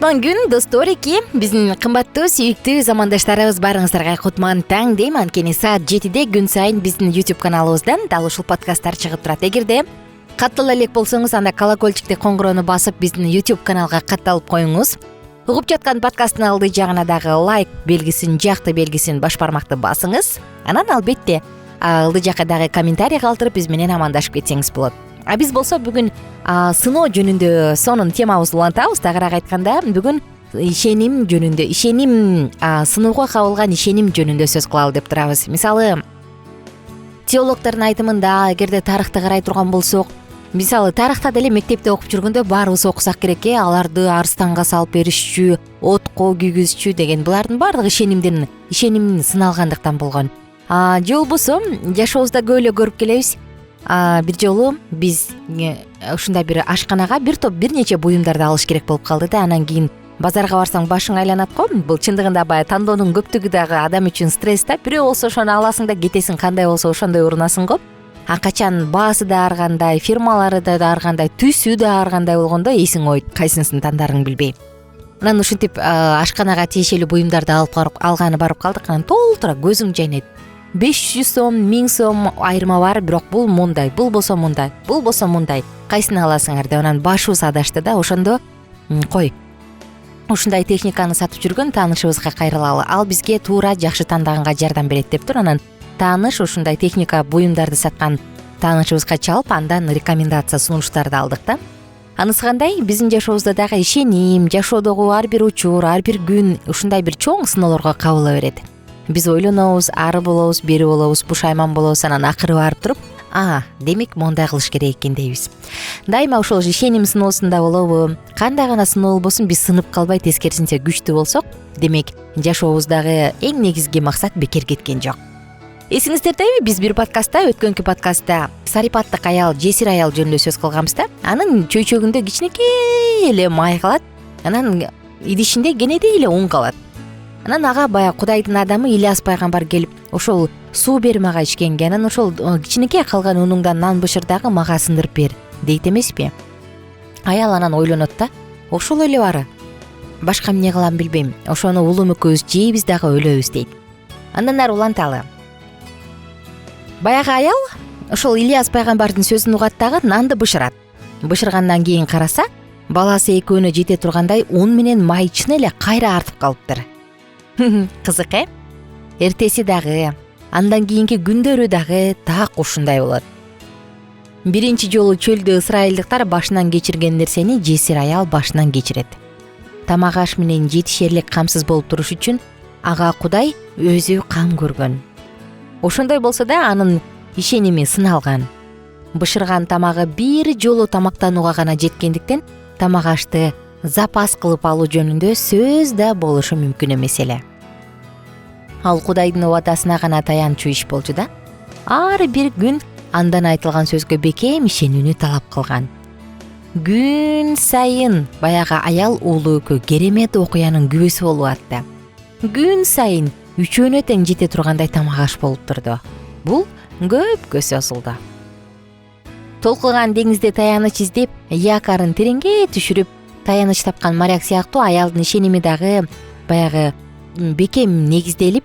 Кутман күн достор эки. Биздин кымбаттуу сүйүктүү замандаштарыбыз баарыңыздарга кутман таң дейм. Анткени саат 7-де күн сайын биздин YouTube каналыбыздан дал ушул подкасттар чыгып турат. Эгерде каттала элек болсоңуз, анда колокольчикти коңгуроону басып биздин YouTube каналга катталып коюңуз. Угуп жаткан подкасттын алды жагына дагы лайк белгисин, жакты белгисин, баш бармакты басыңыз. Анан албетте алды жакка дагы комментарий калтырып биз менен амандашып кетсеңиз болот. А биз болсо бүгүн сыноо жөнүндө сонун темабызды улантабыз. Тагыраак айтканда бүгүн ишеним жөнүндө, сыноого кабылган ишеним жөнүндө сөз кылалы деп турабыз. Мисалы, теологдордун айтымында эгерде тарыхты карай турган болсок, мисалы тарыхта деле мектепте окуп жүргөндө баарыбыз окусак керек, аларды арстанга салып беришчү, отко күйгүзчү деген булардын баардыгы ишеним сыналгандыктан болгон. Же болбосо жашообузда көп эле көрүп келебиз. Бир жолу биз ушундай бир ашканага бир нече буюмдарды алыш керек болуп калды да, анан кийин базарга барсаң башың айланат го. Бул чындыгында баягы тандоонун көптүгү дагы адам үчүн стресс да. Бирөө болсо ошону аласың да кетесиң, кандай болсо ошондой урунасың го. Качан баасы да ар кандай, фирмалары да ар кандай, түсү да ар кандай болгондо эсиң ойт, кайсынысын тандарың билбей. Анан ушинтип ашканага тиешелүү буюмдарды алганы барып калдык. Анан толтура көзүң жайнайт. 500 сом, 1000 сом айырма бар, бирок бул мындай, бул болсо мындай, бул болсо мындай. Кайсыны аласыңар деп анан башыбыз адашты да. Ошондо кой, ушундай техниканы сатып жүргөн таанышыбызга кайрылалы. Ал бизге туура жакшы тандаганга жардам берет деп тур. Анан тааныш ушундай техника буюмдарды саткан таанышыбызга чалып, андан рекомендация сунуштарды алдык да. Анысы кандай, биздин жашообузда дагы ишеним, жашоодогу ар бир учур, ар бир күн ушундай бир чоң сыноолорго кабыла берет. Биз ойлонобуз, ары болобуз, бери болобуз, пушайман болобуз, анан акыры барып туруп, демек мондай кылыш керек экен дейбиз. Дайыма ошол ишеним сыноосунда болобу, кандай гана сыноо болбосун, биз сынып калбай, тескерисинче күчтүү болсок, демек жашообуздагы эң негизги максат бекер кеткен жок. Эсиңиздердеби, биз бир подкастта, өткөнкү подкастта сарипаттык аял, жесир аял жөнүндө сөз кылганбыз да. Анын чөйчөгүндө кичинекей эле май калат, анан идишинде кенедей эле ун калат. Анан ага баягы Кудайдын адамы Ильяс пайгамбар келип, ошол суу бер мага ичкенге, анан ошол кичинекей калган унуңдан нан бышырдагы мага сындырып бер дейт эмеспи? Аял анан ойлонот да, ошол эле бары. Башка эмне кылам билбейм. Ошону улум экөөбүз жейбиз дагы өлөбүз дейт. Андан ары уланталы. Баягы аял ошол Ильяс пайгамбардын сөзүн угат дагы нанды бышырат. Бышыргандан кийин караса, баласы экөөнө жете тургандай ун менен май чын эле кайра артып калыптыр. Кызык, эртеси дагы, андан кийинки күндөрү дагы так ушундай болот. Биринчи жолу чөлдө ысрайылдыктар башынан кечирген нерсени жесир аял башынан кечирет. Тамак аш менен жетишерлик камсыз болуп туруш үчүн ага Кудай өзү кам көргөн. Ошондой болсо да анын ишеними сыналган. Бышырган тамагы бир жолу тамактанууга гана жеткендиктен тамак ашты запас кылып алуу жөнүндө сөз да болушу мүмкүн эмес эле. Ал Кудайдын убадасына гана таянчу иш болчу да. Ар бир күн андан айтылган сөзгө бекем ишенүүнү талап кылган. Күн сайын баягы аял уулу экөө керемет окуянын күбөсү болуп атты. Күн сайын үчөөнө тең жете тургандай тамак аш болуп турду. Бул көпкө созулду. Толкуган деңизде таяныч издеп, якорун тереңге түшүрүп таяныч тапкан моряк сыяктуу аялдын ишеними дагы баягы бекем негизделип,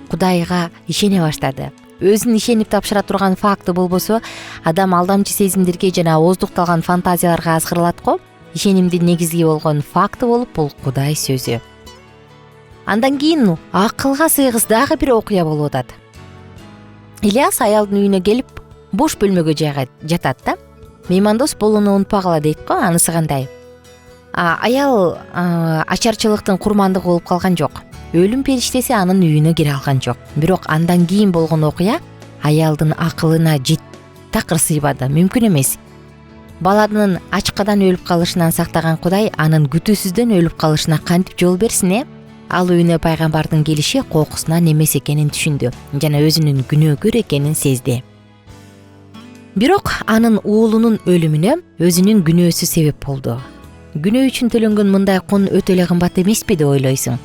Кудайга ишене баштады. Өзүн ишенип тапшыра турган факты болбосо, адам алдамчы сезимдерге жана ооздукталган фантазияларга азгырылат го. Ишенимдин негизги болгон факты болуп, бул Кудай сөзү. Андан кийин акылга сыйгыс дагы бир окуя болуп атат. Ильяс аялдын үйүнө келип, бош бөлмөгө жатат да. Меймандос болууну унутпагыла дейт го. Анысы кандай? Аял ачарчылыктын курмандыгы болуп калган жок. Өлүм периштеси анын үйүнө кире алган жок. Бирок андан кийин болгон окуя аялдын акылына такыр сыйбады, мүмкүн эмес. Баланын ачкадан өлүп калышынан сактаган Кудай анын күтүүсүздөн өлүп калышына кантип жол берсин? Ал үйүнө пайгамбардын келиши кокусунан эмес экенин түшүндү жана өзүнүн күнөөкөр экенин сезди. Бирок анын уулунун өлүмүнө өзүнүн күнөөсү себеп болду. Күнөө үчүн төлөнгөн мындай кун өтө эле кымбат эмеспи деп ойлойсуң.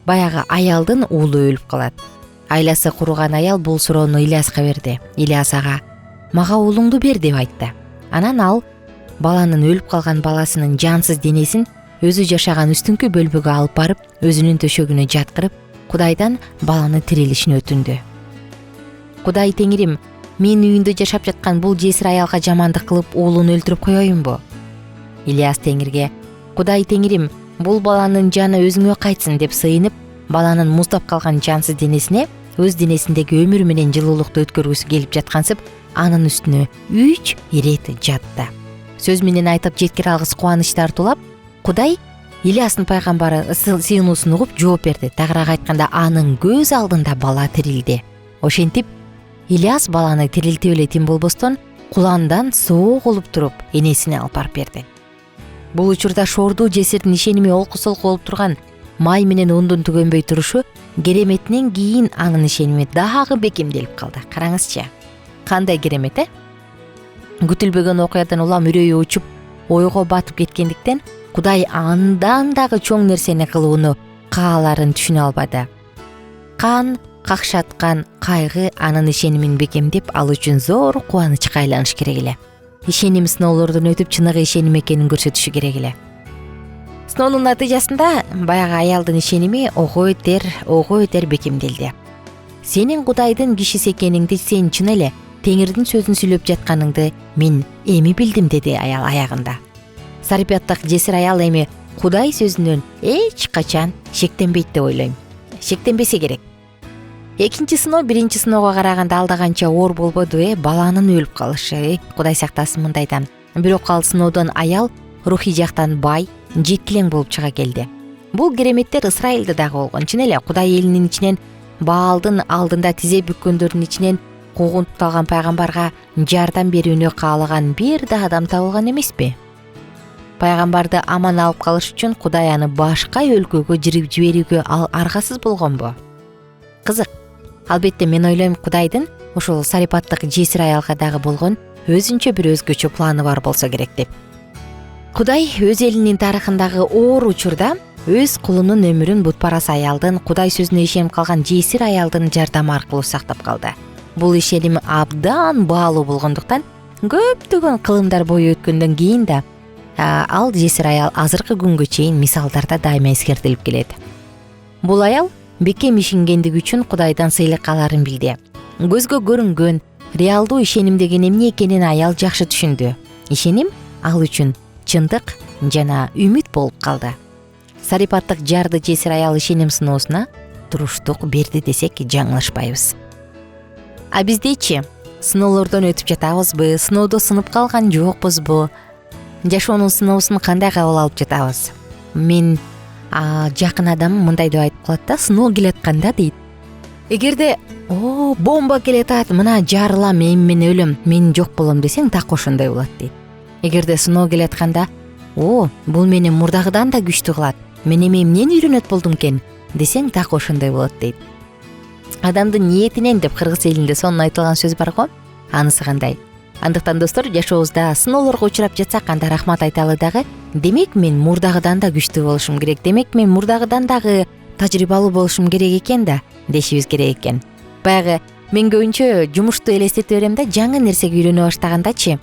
Баягы аялдын уулу өлүп калат. Айласы куруган аял бул суроону Ильяска берди. Ильяс ага, мага уулуңду бер деп айтты. Анан ал баланын өлүп калган баласынын жансыз денесин өзү жашаган үстүнкү бөлмөгө алып барып, өзүнүн төшөгүнө жаткырып, Кудайдан баланы тирилишин өтүндү. Кудай Теңирим, мен үйүндө жашап жаткан бул жесир аялга жамандык кылып, уулун өлтүрүп коеюнбу? Ильяс Теңирге, Кудай Теңирим, бул баланын жаны өзүңө кайтсын деп сыйынып, баланын муздап калган жансыз денесине өз денесиндеги өмүр менен жылуулукту өткөргүсү келип жаткансып, анын үстүнө 3 ирет жатты. Сөз менен айтып жеткире алгыс кубаныч тартуулап, Кудай Ильястын пайгамбары сыйынуусун угуп жооп берди. Тагыраак айтканда, анын көз алдында бала тирилди. Ошентип Ильяс баланы тирилтип эле тим болбостон, куландан соо болуп туруп, энесине алып барып берди. Бул учурда шордуу жесирдин ишеними олку-солку болуп турган, май менен ундун түгөнбөй турушу кереметинен кийин анын ишеними дагы бекемделип калды. Караңызчы, кандай керемет, Күтүлбөгөн окуядан улам үрөйү учуп, ойго батып кеткендиктен, Кудай андан дагы чоң нерсени кылууну кааларын түшүнө албады. Кан какшаткан кайгы анын ишенимин бекемдеп, ал үчүн зор кубанычка айланыш керек эле. Ишеним сыноолордон өтүп, чыныгы ишеним экенин көрсөтүшү керек эле. Сыноонун натыйжасында баягы аялдын ишеними ого өтер бекемделди. Сенин Кудайдын кишиси экениңди сен чын эле Теңирдин сөзүн сүйлөп жатканыңды мен эми билдим, деди аял аягында. Сарипаттык жесир аял эми Кудай сөзүнөн эч качан шектенбейт деп ойлойм. Шектенбесе керек. Экинчи сыноо биринчи сыноого караганда алда канча оор болбоду, баланын өлүп калышы, Кудай сактасын мындайдан. Бирок ал сыноодон аял рухий жактан бай, жетилең болуп чыга келди. Бул кереметтер Исраилде дагы болгон. Чын эле Кудай элинин ичинен, Баалдын алдында тизе бүккөндөрдүн ичинен куугунтукталган пайгамбарга жардам берүүнү каалаган бир да адам табылган эмеспи? Пайгамбарды аман алып калыш үчүн Кудай аны башка өлкөгө жиберүүгө аргасыз болгонбу? Кызык. Албетте мен ойлойм, Кудайдын ошол Сарипаттык жесир аялга дагы болгон өзүнчө бир өзгөчө планы бар болсо керек деп. Кудай өз элинин тарыхындагы оор учурда өз кулунун өмүрүн бутпарас аялдын, Кудай сөзүнө ишенип калган жесир аялдын жардамы аркылуу сактап калды. Бул ишеним абдан баалуу болгондуктан, көптөгөн кылымдар бою өткөндөн кийин да ал жесир аял азыркы күнгө чейин мисалдарда дайыма эскертилип келет. Бул аял бекем ишенгендиги үчүн Кудайдан сыйлык аларын билди. Көзгө көрүнгөн, реалдуу ишеним деген эмне экенин аял жакшы түшүндү. Ишеним ал үчүн чындык жана үмүт болуп калды. Сарипаттык жарды жесир аял ишеним сыноосуна туруштук берди десек жаңылышпайбыз. А биздечи, сыноолордон өтүп жатабызбы, сыноодо сынып калган жокпузбу? Жашоонун сыноосун кандай кабыл алып жатабыз? Мен жакын адам мындай деп айтып калат да, сыноо келатканда дейт. Эгерде бомба келатат, мына жарылам, эми мен өлөм, мен жок болом десең, так ошондой болот дейт. Эгерде сыноо келатканда, бул мени мурдагыдан да күчтүү кылат, мен эми эмнени үйрөнөт болдум экен десең, так ошондой болот дейт. Адамдын ниетинен деп кыргыз элинде сонун айтылган сөз бар го. Анысы кандай? Андыктан достор, жашообузда сыноолорго учурап жатсак, анда рахмат айталы дагы. Демек мен мурдагыдан да күчтүү болушум керек. Демек мен мурдагыдан дагы тажрыйбалуу болушум керек экен да, дешибиз керек экен. Баягы мен көбүнчө жумушту элестете берем да, жаңы нерсеге үйрөнө баштагандачы,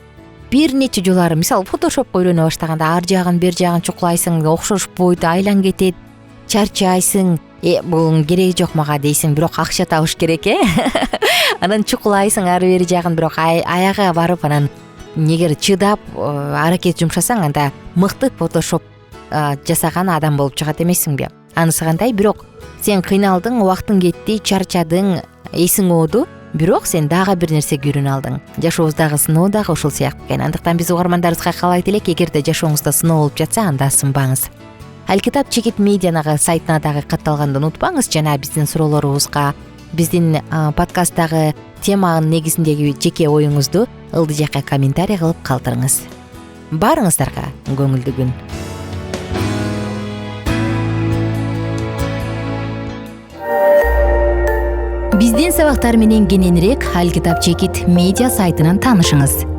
бир нече жолары, мисалы фотошопко үйрөнө баштаганда ар жагын бер жагын чукулайсың, окшошпойт, айлан кетет, чарчайсың. Бул кереги жок мага дейсиң, бирок акча табыш керек, Анан чукулайсың ары бери жагын, бирок аяга барып, анан негер чыдап аракет жумшасаң, анда мыкты фотошоп жасаган адам болуп чыгат эмессиңби? Анысы кандай? Бирок сен кыйналдың, убактың кетти, чарчадың, эсиң ооду, бирок сен дагы бир нерсеге үйрөнө алдың. Жашообуздагы сыноо дагы ошол сыяктуу экен. Андыктан биз угармандарыбызга каалайт элек, эгерде жашооңузда сыноо болуп жатса, анда сынбаңыз. Алкитап Чекит медианагы сайтына дагы катталганды унутпаңыз. Жана биздин суроолорубузга, биздин подкасттагы теманын негизиндеги жеке оюңузду ылдый жакка комментарий кылып калтырыңыз. Баарыңыздарга көңүлдүү күн. Биздин сабактар менен кененирээк Алкитап Чекит медиа сайтынан таанышыңыз.